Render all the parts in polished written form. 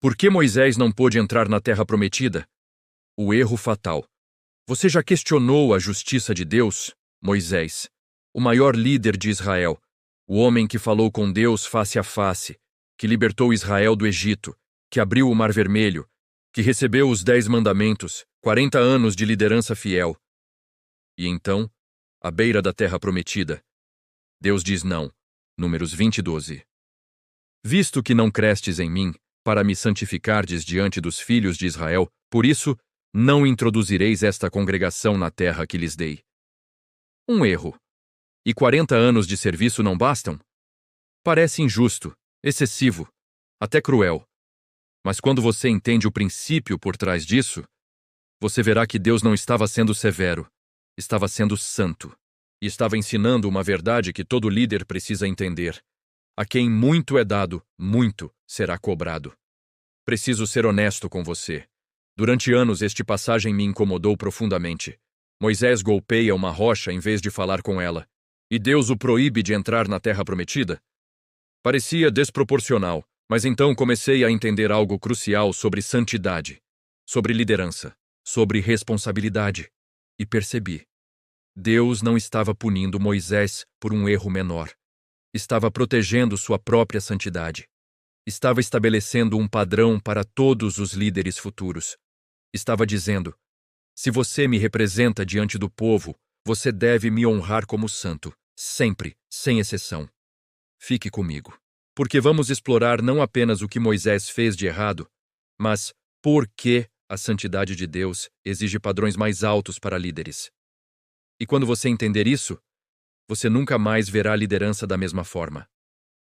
Por que Moisés não pôde entrar na terra prometida? O erro fatal. Você já questionou a justiça de Deus? Moisés, o maior líder de Israel, o homem que falou com Deus face a face, que libertou Israel do Egito, que abriu o Mar Vermelho, que recebeu os 10 mandamentos, 40 anos de liderança fiel. E então, à beira da terra prometida, Deus diz não. Números 20:12. Visto que não crestes em mim, para me santificardes diante dos filhos de Israel, por isso, não introduzireis esta congregação na terra que lhes dei. Um erro. E 40 anos de serviço não bastam? Parece injusto, excessivo, até cruel. Mas quando você entende o princípio por trás disso, você verá que Deus não estava sendo severo, estava sendo santo. E estava ensinando uma verdade que todo líder precisa entender. A quem muito é dado, muito será cobrado. Preciso ser honesto com você. Durante anos este passagem me incomodou profundamente. Moisés golpeia uma rocha em vez de falar com ela. E Deus o proíbe de entrar na terra prometida? Parecia desproporcional, mas então comecei a entender algo crucial sobre santidade, sobre liderança, sobre responsabilidade. E percebi. Deus não estava punindo Moisés por um erro menor. Estava protegendo sua própria santidade. Estava estabelecendo um padrão para todos os líderes futuros. Estava dizendo: se você me representa diante do povo, você deve me honrar como santo, sempre, sem exceção. Fique comigo, porque vamos explorar não apenas o que Moisés fez de errado, mas por que a santidade de Deus exige padrões mais altos para líderes. E quando você entender isso, você nunca mais verá a liderança da mesma forma.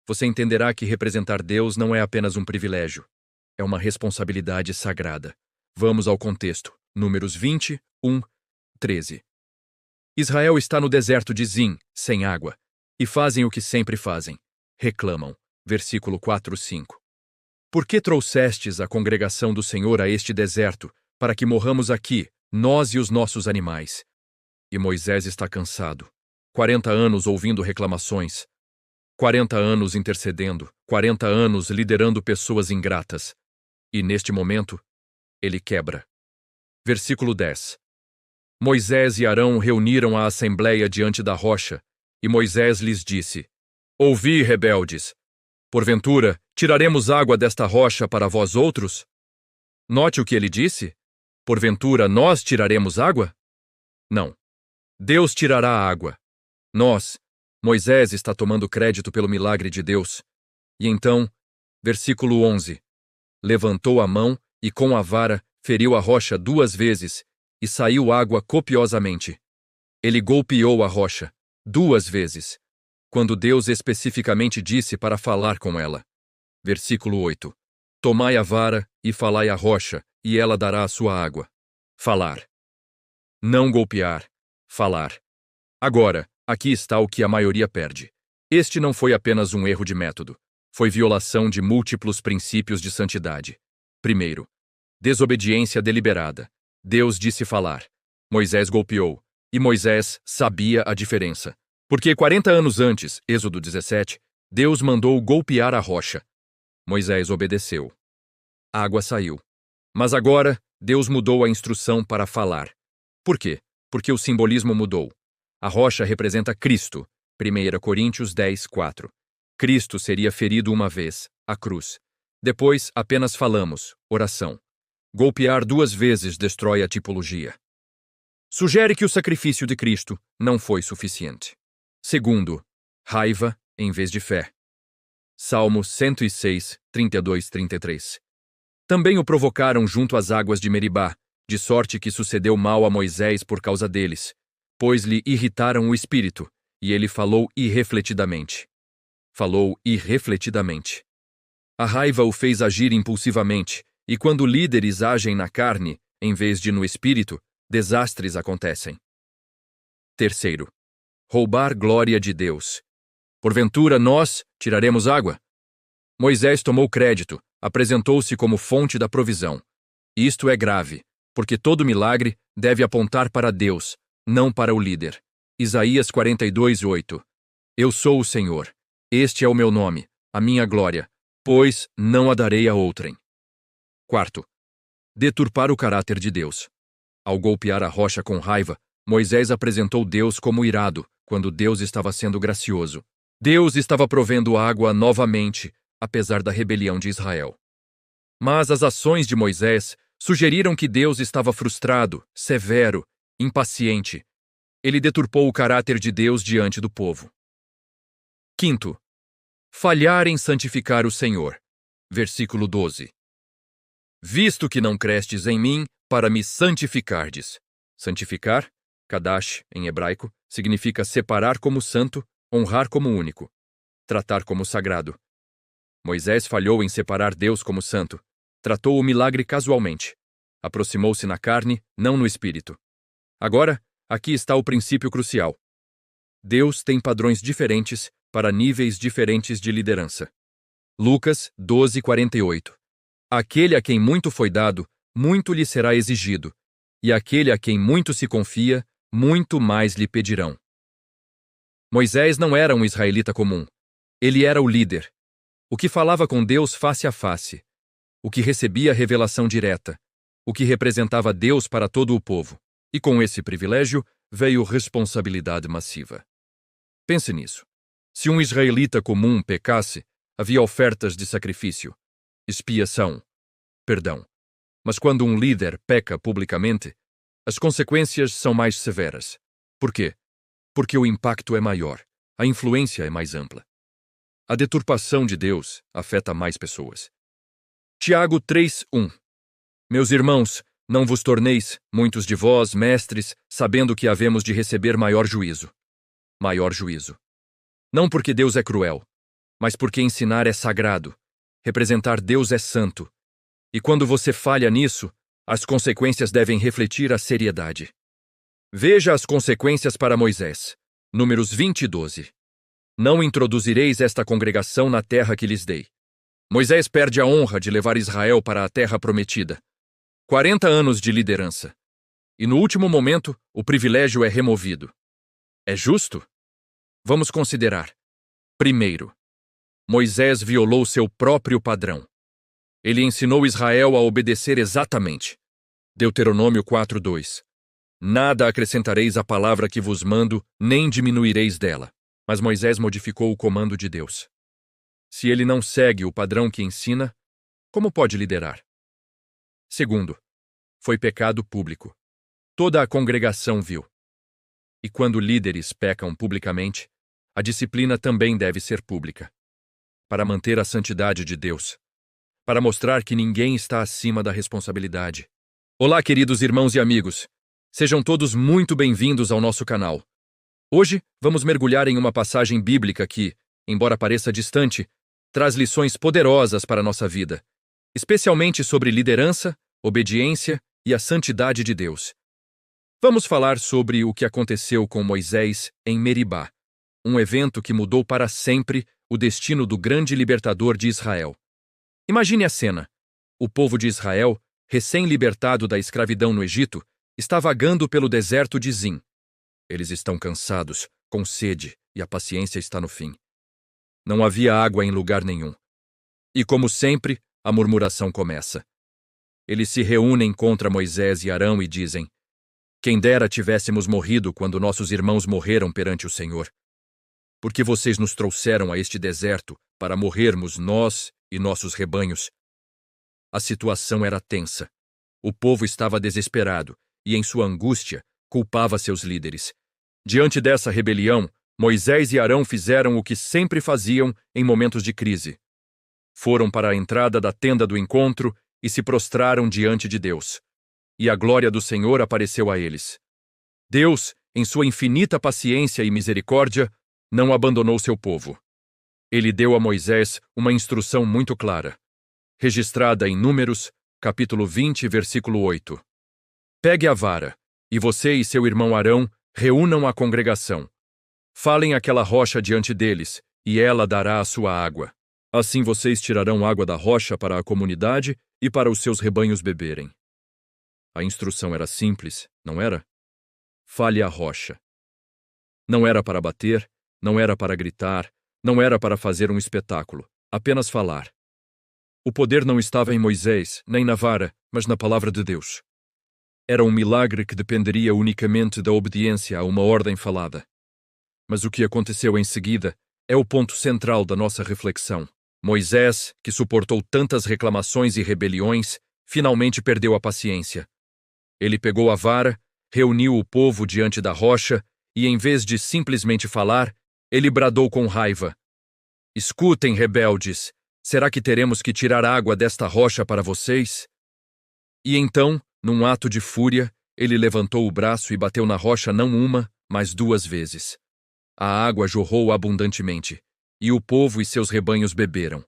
Você entenderá que representar Deus não é apenas um privilégio, é uma responsabilidade sagrada. Vamos ao contexto. Números 20, 1, 13. Israel está no deserto de Zin, sem água, e fazem o que sempre fazem. Reclamam. Versículo 4, 5. Por que trouxestes a congregação do Senhor a este deserto, para que morramos aqui, nós e os nossos animais? E Moisés está cansado. 40 anos ouvindo reclamações. 40 anos intercedendo. 40 anos liderando pessoas ingratas. E neste momento, ele quebra. Versículo 10. Moisés e Arão reuniram a assembleia diante da rocha, e Moisés lhes disse: Ouvi, rebeldes! Porventura, tiraremos água desta rocha para vós outros? Note o que ele disse. Porventura, nós tiraremos água? Não. Deus tirará a água. Moisés está tomando crédito pelo milagre de Deus. E então, versículo 11. Levantou a mão e com a vara feriu a rocha 2 vezes e saiu água copiosamente. Ele golpeou a rocha 2 vezes, quando Deus especificamente disse para falar com ela. Versículo 8. Tomai a vara e falai à rocha, e ela dará a sua água. Falar. Não golpear. Falar. Agora, aqui está o que a maioria perde. Este não foi apenas um erro de método. Foi violação de múltiplos princípios de santidade. Primeiro, desobediência deliberada. Deus disse falar. Moisés golpeou. E Moisés sabia a diferença. Porque 40 anos antes, Êxodo 17, Deus mandou golpear a rocha. Moisés obedeceu. A água saiu. Mas agora, Deus mudou a instrução para falar. Por quê? Porque o simbolismo mudou. A rocha representa Cristo. 1 Coríntios 10, 4. Cristo seria ferido uma vez, a cruz. Depois, apenas falamos, oração. Golpear 2 vezes destrói a tipologia. Sugere que o sacrifício de Cristo não foi suficiente. Segundo, raiva em vez de fé. Salmo 106, 32, 33. Também o provocaram junto às águas de Meribá, de sorte que sucedeu mal a Moisés por causa deles, pois lhe irritaram o espírito, e ele falou irrefletidamente. Falou irrefletidamente. A raiva o fez agir impulsivamente, e quando líderes agem na carne, em vez de no espírito, desastres acontecem. Terceiro, roubar glória de Deus. Porventura nós tiraremos água? Moisés tomou crédito, apresentou-se como fonte da provisão. Isto é grave, porque todo milagre deve apontar para Deus, não para o líder. Isaías 42, 8. Eu sou o Senhor. Este é o meu nome, a minha glória, pois não a darei a outrem. Quarto, deturpar o caráter de Deus. Ao golpear a rocha com raiva, Moisés apresentou Deus como irado, quando Deus estava sendo gracioso. Deus estava provendo água novamente, apesar da rebelião de Israel. Mas as ações de Moisés sugeriram que Deus estava frustrado, severo, impaciente. Ele deturpou o caráter de Deus diante do povo. Quinto, falhar em santificar o Senhor. Versículo 12. Visto que não crestes em mim, para me santificardes. Santificar, kadash, em hebraico, significa separar como santo, honrar como único, tratar como sagrado. Moisés falhou em separar Deus como santo. Tratou o milagre casualmente. Aproximou-se na carne, não no espírito. Agora, aqui está o princípio crucial. Deus tem padrões diferentes para níveis diferentes de liderança. Lucas 12:48. Aquele a quem muito foi dado, muito lhe será exigido, e aquele a quem muito se confia, muito mais lhe pedirão. Moisés não era um israelita comum. Ele era o líder. O que falava com Deus face a face. O que recebia revelação direta. O que representava Deus para todo o povo. E com esse privilégio veio responsabilidade massiva. Pense nisso. Se um israelita comum pecasse, havia ofertas de sacrifício, expiação, perdão. Mas quando um líder peca publicamente, as consequências são mais severas. Por quê? Porque o impacto é maior, a influência é mais ampla. A deturpação de Deus afeta mais pessoas. Tiago 3:1. Meus irmãos, não vos torneis, muitos de vós, mestres, sabendo que havemos de receber maior juízo. Maior juízo. Não porque Deus é cruel, mas porque ensinar é sagrado, representar Deus é santo. E quando você falha nisso, as consequências devem refletir a seriedade. Veja as consequências para Moisés. Números 20:12. Não introduzireis esta congregação na terra que lhes dei. Moisés perde a honra de levar Israel para a terra prometida. 40 anos de liderança. E no último momento, o privilégio é removido. É justo? Vamos considerar. Primeiro, Moisés violou seu próprio padrão. Ele ensinou Israel a obedecer exatamente. Deuteronômio 4:2. Nada acrescentareis à palavra que vos mando, nem diminuireis dela. Mas Moisés modificou o comando de Deus. Se ele não segue o padrão que ensina, como pode liderar? Segundo, foi pecado público. Toda a congregação viu. E quando líderes pecam publicamente, a disciplina também deve ser pública. Para manter a santidade de Deus. Para mostrar que ninguém está acima da responsabilidade. Olá, queridos irmãos e amigos. Sejam todos muito bem-vindos ao nosso canal. Hoje, vamos mergulhar em uma passagem bíblica que, embora pareça distante, traz lições poderosas para a nossa vida, especialmente sobre liderança, obediência e a santidade de Deus. Vamos falar sobre o que aconteceu com Moisés em Meribá, um evento que mudou para sempre o destino do grande libertador de Israel. Imagine a cena. O povo de Israel, recém-libertado da escravidão no Egito, está vagando pelo deserto de Zin. Eles estão cansados, com sede, e a paciência está no fim. Não havia água em lugar nenhum. E como sempre, a murmuração começa. Eles se reúnem contra Moisés e Arão e dizem: quem dera tivéssemos morrido quando nossos irmãos morreram perante o Senhor. Porque vocês nos trouxeram a este deserto para morrermos nós e nossos rebanhos. A situação era tensa. O povo estava desesperado e, em sua angústia, culpava seus líderes. Diante dessa rebelião, Moisés e Arão fizeram o que sempre faziam em momentos de crise. Foram para a entrada da tenda do encontro e se prostraram diante de Deus. E a glória do Senhor apareceu a eles. Deus, em sua infinita paciência e misericórdia, não abandonou seu povo. Ele deu a Moisés uma instrução muito clara, registrada em Números, capítulo 20, versículo 8. Pegue a vara, e você e seu irmão Arão reúnam a congregação. Falem aquela rocha diante deles, e ela dará a sua água. Assim vocês tirarão água da rocha para a comunidade e para os seus rebanhos beberem. A instrução era simples, não era? Fale a rocha. Não era para bater, não era para gritar, não era para fazer um espetáculo, apenas falar. O poder não estava em Moisés, nem na vara, mas na palavra de Deus. Era um milagre que dependeria unicamente da obediência a uma ordem falada. Mas o que aconteceu em seguida é o ponto central da nossa reflexão. Moisés, que suportou tantas reclamações e rebeliões, finalmente perdeu a paciência. Ele pegou a vara, reuniu o povo diante da rocha e, em vez de simplesmente falar, ele bradou com raiva: "Escutem, rebeldes, será que teremos que tirar água desta rocha para vocês?" E então, num ato de fúria, ele levantou o braço e bateu na rocha não uma, mas 2 vezes. A água jorrou abundantemente, e o povo e seus rebanhos beberam.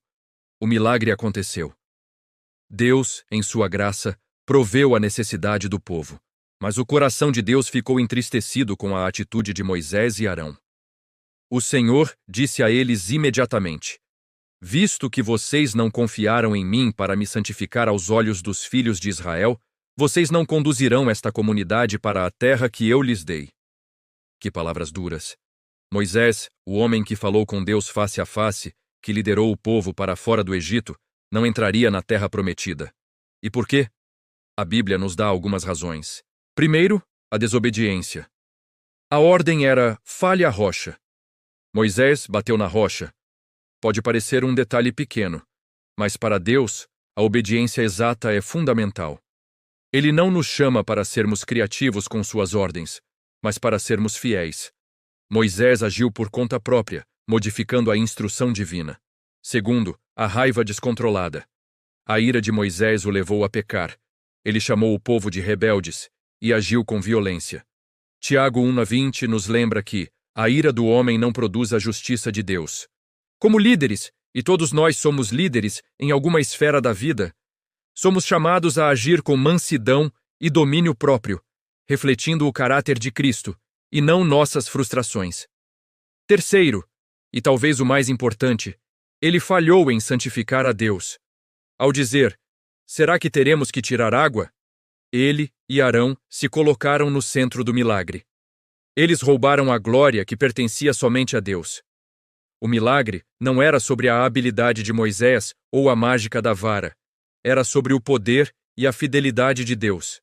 O milagre aconteceu. Deus, em sua graça, proveu a necessidade do povo, mas o coração de Deus ficou entristecido com a atitude de Moisés e Arão. O Senhor disse a eles imediatamente: "Visto que vocês não confiaram em mim para me santificar aos olhos dos filhos de Israel, vocês não conduzirão esta comunidade para a terra que eu lhes dei." Que palavras duras! Moisés, o homem que falou com Deus face a face, que liderou o povo para fora do Egito, não entraria na terra prometida. E por quê? A Bíblia nos dá algumas razões. Primeiro, a desobediência. A ordem era: fale a rocha. Moisés bateu na rocha. Pode parecer um detalhe pequeno, mas para Deus, a obediência exata é fundamental. Ele não nos chama para sermos criativos com suas ordens, mas para sermos fiéis. Moisés agiu por conta própria, modificando a instrução divina. Segundo, a raiva descontrolada. A ira de Moisés o levou a pecar. Ele chamou o povo de rebeldes e agiu com violência. Tiago 1:20 nos lembra que a ira do homem não produz a justiça de Deus. Como líderes, e todos nós somos líderes em alguma esfera da vida, somos chamados a agir com mansidão e domínio próprio, refletindo o caráter de Cristo, e não nossas frustrações. Terceiro, e talvez o mais importante, ele falhou em santificar a Deus. Ao dizer: "Será que teremos que tirar água?", ele e Arão se colocaram no centro do milagre. Eles roubaram a glória que pertencia somente a Deus. O milagre não era sobre a habilidade de Moisés ou a mágica da vara. Era sobre o poder e a fidelidade de Deus.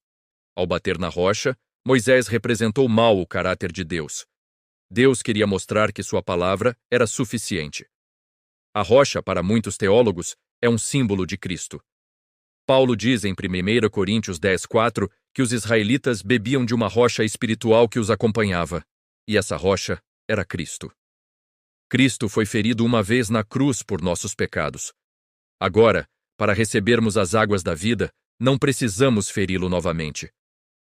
Ao bater na rocha, Moisés representou mal o caráter de Deus. Deus queria mostrar que sua palavra era suficiente. A rocha, para muitos teólogos, é um símbolo de Cristo. Paulo diz em 1 Coríntios 10:4 que os israelitas bebiam de uma rocha espiritual que os acompanhava, e essa rocha era Cristo. Cristo foi ferido uma vez na cruz por nossos pecados. Agora, para recebermos as águas da vida, não precisamos feri-lo novamente.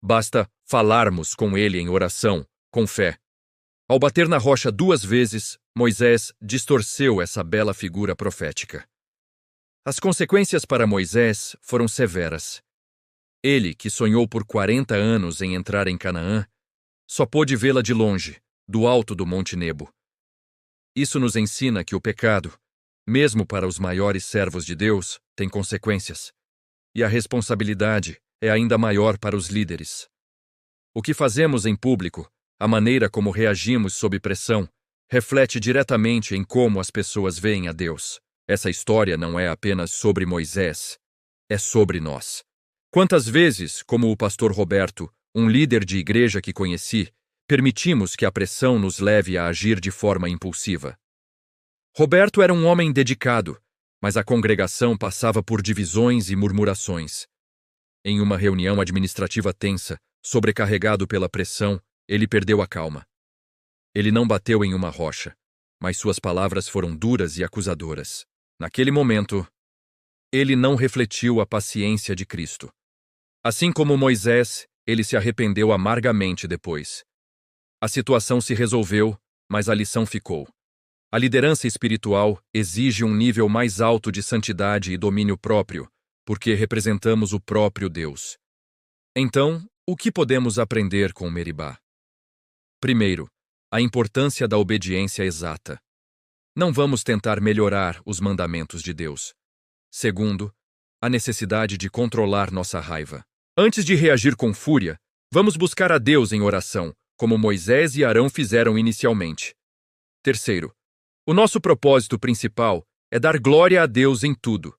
Basta falarmos com ele em oração, com fé. Ao bater na rocha 2 vezes, Moisés distorceu essa bela figura profética. As consequências para Moisés foram severas. Ele, que sonhou por 40 anos em entrar em Canaã, só pôde vê-la de longe, do alto do Monte Nebo. Isso nos ensina que o pecado, mesmo para os maiores servos de Deus, tem consequências. E a responsabilidade é ainda maior para os líderes. O que fazemos em público, a maneira como reagimos sob pressão, reflete diretamente em como as pessoas veem a Deus. Essa história não é apenas sobre Moisés, é sobre nós. Quantas vezes, como o pastor Roberto, um líder de igreja que conheci, permitimos que a pressão nos leve a agir de forma impulsiva? Roberto era um homem dedicado, mas a congregação passava por divisões e murmurações. Em uma reunião administrativa tensa, sobrecarregado pela pressão, ele perdeu a calma. Ele não bateu em uma rocha, mas suas palavras foram duras e acusadoras. Naquele momento, ele não refletiu a paciência de Cristo. Assim como Moisés, ele se arrependeu amargamente depois. A situação se resolveu, mas a lição ficou. A liderança espiritual exige um nível mais alto de santidade e domínio próprio, porque representamos o próprio Deus. Então, o que podemos aprender com Meribá? Primeiro, a importância da obediência exata. Não vamos tentar melhorar os mandamentos de Deus. Segundo, a necessidade de controlar nossa raiva. Antes de reagir com fúria, vamos buscar a Deus em oração, como Moisés e Arão fizeram inicialmente. Terceiro, o nosso propósito principal é dar glória a Deus em tudo.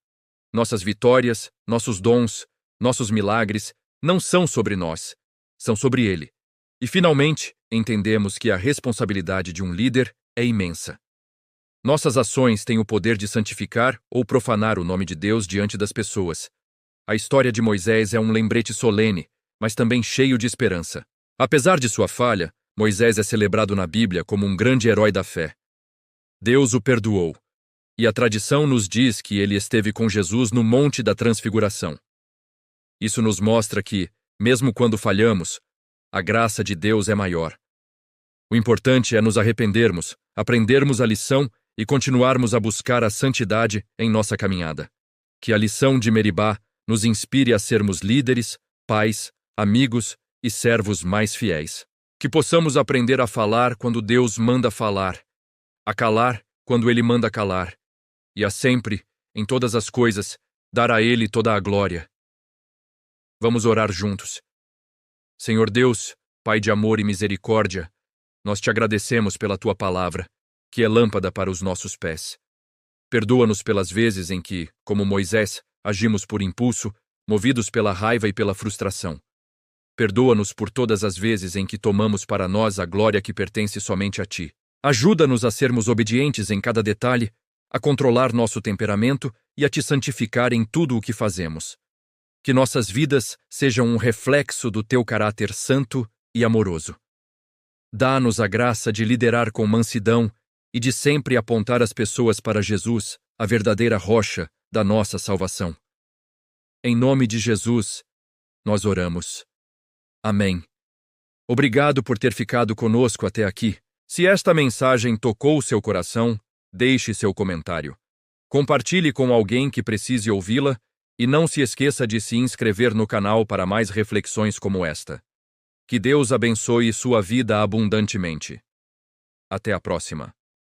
Nossas vitórias, nossos dons, nossos milagres não são sobre nós, são sobre Ele. E, finalmente, entendemos que a responsabilidade de um líder é imensa. Nossas ações têm o poder de santificar ou profanar o nome de Deus diante das pessoas. A história de Moisés é um lembrete solene, mas também cheio de esperança. Apesar de sua falha, Moisés é celebrado na Bíblia como um grande herói da fé. Deus o perdoou, e a tradição nos diz que ele esteve com Jesus no Monte da Transfiguração. Isso nos mostra que, mesmo quando falhamos, a graça de Deus é maior. O importante é nos arrependermos, aprendermos a lição e continuarmos a buscar a santidade em nossa caminhada. Que a lição de Meribá nos inspire a sermos líderes, pais, amigos e servos mais fiéis. Que possamos aprender a falar quando Deus manda falar, a calar quando Ele manda calar, e a sempre, em todas as coisas, dar a Ele toda a glória. Vamos orar juntos. Senhor Deus, Pai de amor e misericórdia, nós te agradecemos pela Tua palavra, que é lâmpada para os nossos pés. Perdoa-nos pelas vezes em que, como Moisés, agimos por impulso, movidos pela raiva e pela frustração. Perdoa-nos por todas as vezes em que tomamos para nós a glória que pertence somente a Ti. Ajuda-nos a sermos obedientes em cada detalhe, a controlar nosso temperamento e a Te santificar em tudo o que fazemos. Que nossas vidas sejam um reflexo do Teu caráter santo e amoroso. Dá-nos a graça de liderar com mansidão e de sempre apontar as pessoas para Jesus, a verdadeira rocha da nossa salvação. Em nome de Jesus, nós oramos. Amém. Obrigado por ter ficado conosco até aqui. Se esta mensagem tocou seu coração, deixe seu comentário. Compartilhe com alguém que precise ouvi-la e não se esqueça de se inscrever no canal para mais reflexões como esta. Que Deus abençoe sua vida abundantemente. Até a próxima.